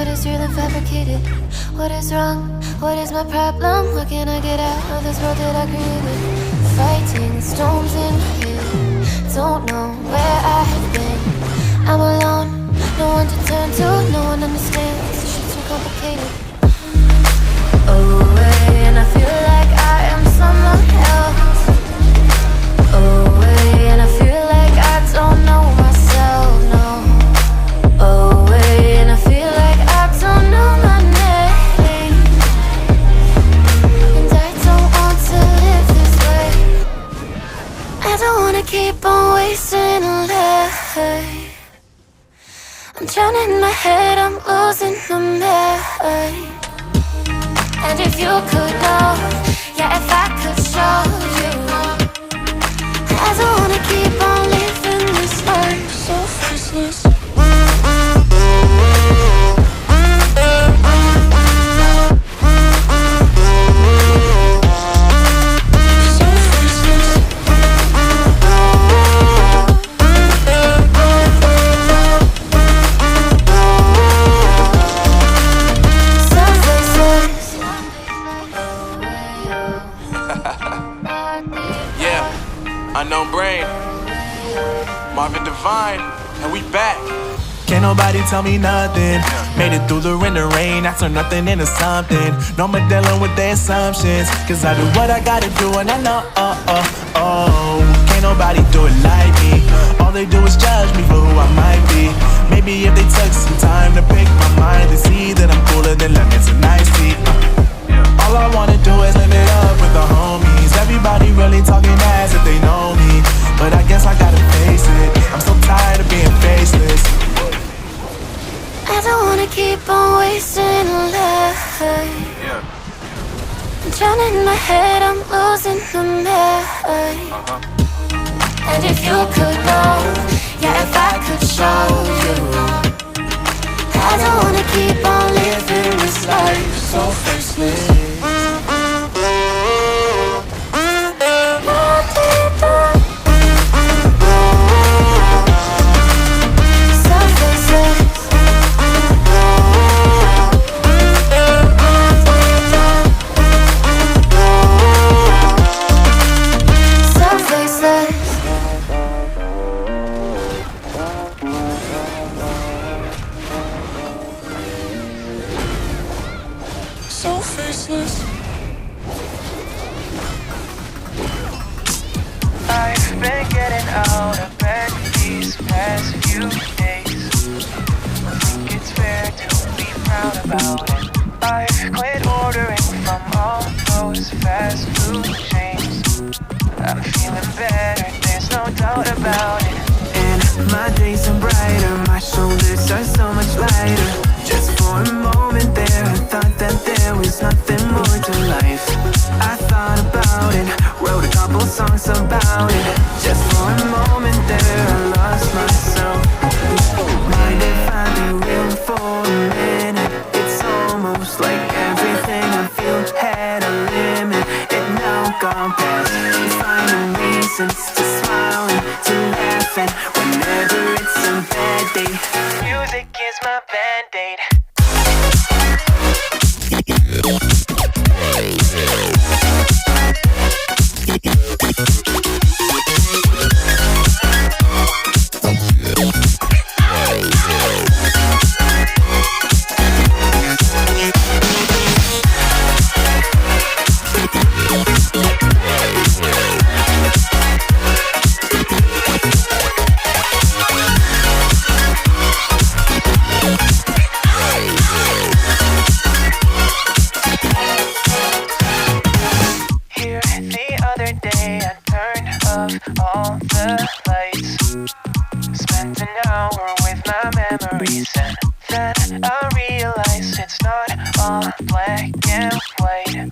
What is real and fabricated? What is wrong? What is my problem? How can I get out of this world that I created? Fighting storms in my head. Don't know where I have been. I'm alone, no one to turn to. No one understands, this shit's too complicated. Away, and I feel like I am someone else. Away, and I feel like I don't know myself, no. Away, and I feel like I don't know my name. And I don't want to live this way. I don't wanna keep on wasting life. I'm drowning in my head, I'm losing my mind. And if you could know, yeah, if I could show you, I don't wanna keep on living this life so faceless. Unknown Brain, Marvin Divine, and we back. Can't nobody tell me nothing. Made it through the wind and rain, I turned nothing into something. No more dealing with their assumptions, cause I do what I gotta do and I know, can't nobody do it like me. All they do is judge me for who I might be. Maybe if they took some time to pick my mind and see that I'm cooler than lemons and iced tea. All I wanna do is live it up with the homies. Everybody really talking as if they know me, but I guess I gotta face it. I'm so tired of being faceless. I don't wanna keep on wasting life. I'm drowning in my head, I'm losing my mind. And if you could know, yeah, if I could show you, I don't wanna keep on living this life so faceless. I've been getting out of bed these past few days. I think it's fair to be proud about it. I've quit ordering from all those fast food chains. I'm feeling better, there's no doubt about it. And my days are brighter, my shoulders are so much lighter. Just for a moment there, I thought that there was nothing more to life. I thought about it, wrote a couple songs about it. Just for a moment there, I lost myself. Mind if I be real for a minute? It's almost like everything I feel had a limit. It now gone past, finding reasons to smile and to laugh at whenever it's a bad day. Music is my band-aid. All the lights, spent an hour with my memories, and then I realized it's not all black and white.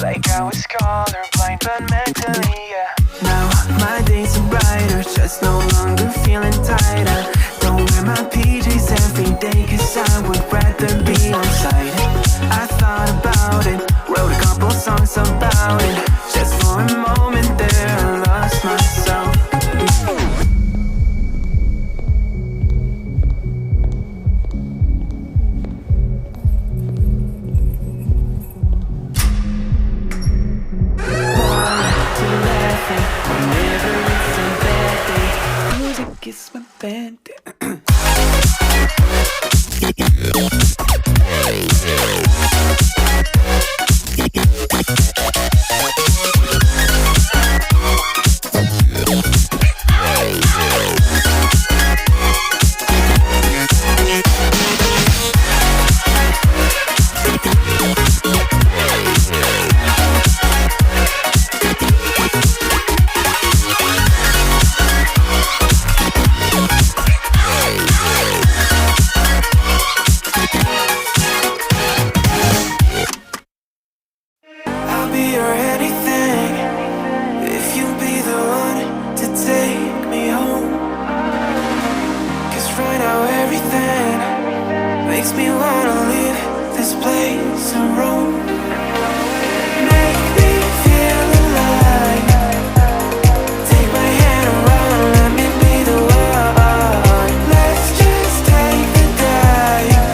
Like I was colorblind, but mentally, yeah. Now my days are brighter, just no longer feeling tighter. Don't wear my PJs every day, cause I would rather be on site. I thought about it, wrote a couple songs about it. Just for a moment there, I lost myself. I'll be your anything if you be the one to take me home. 'Cause right now everything makes me wanna leave this place and roam. Make me feel alive. Take my hand around, let me be the one. Let's just take the dive.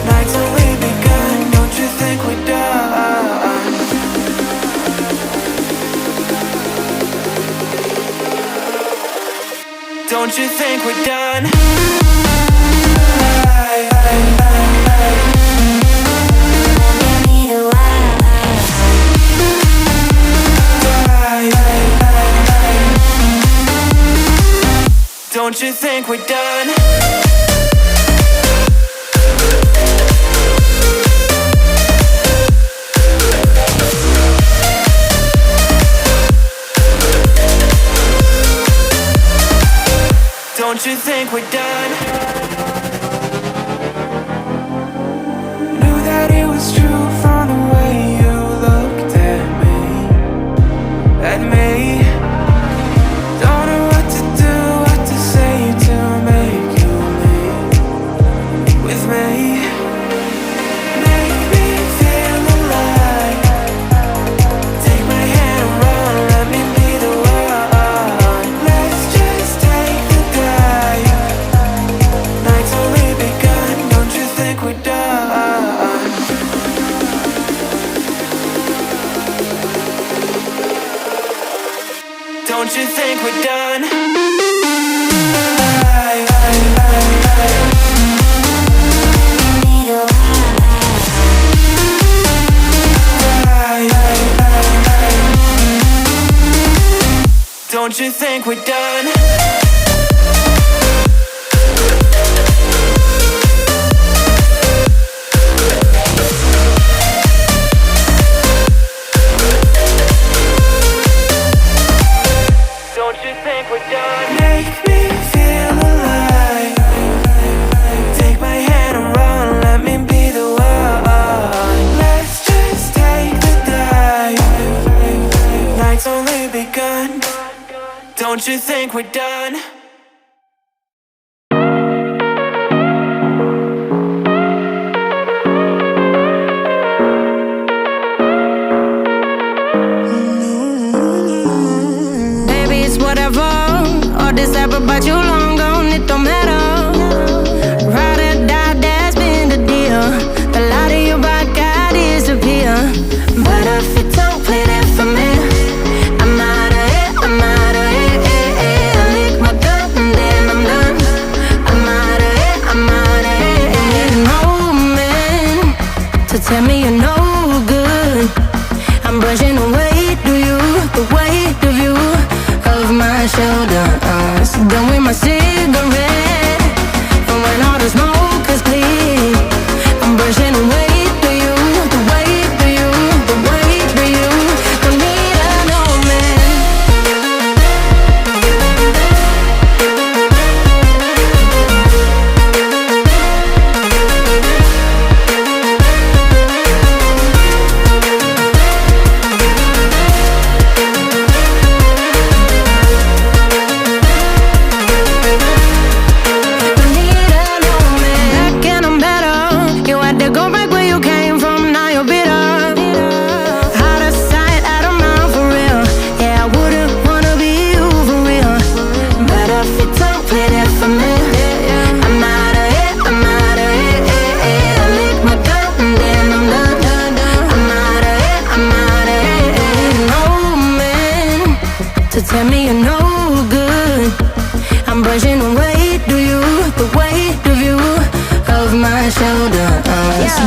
Night's only begun, don't you think we're done? Don't you think we're done? Don't you think we're done? Don't you think we're done? Knew that it was true from the way you looked at me. At me. Don't know what to do, what to say to make you leave with me. Make me feel alive. Take my hand around, let me be the one. Let's just take the dive. Night's only begun, don't you think we're done? Don't you think we're done? Don't you think we're done? Don't you think we're done? Make me feel alive. Take my hand around, let me be the one. Let's just take the dive. Night's only begun. Don't you think we're done? Baby, it's whatever. All this ever about you long gone, it don't matter. Ride or die, that's been the deal. The light of your body got disappear. But if you don't play that for me, I'm out of it, I'm out of it. I lick my gun and then I'm done. I'm out of it, I'm out of it. And need a moment to tell me you're no good. I'm brushing away to you, the weight of you, of my shoulder. So done with my cigarette, from when all the smoke is clear. I'm brushing away to you, the weight of you, the weight of you. Don't need a no man. brushing the weight of you, of my shoulders.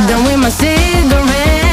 Done with my cigarette.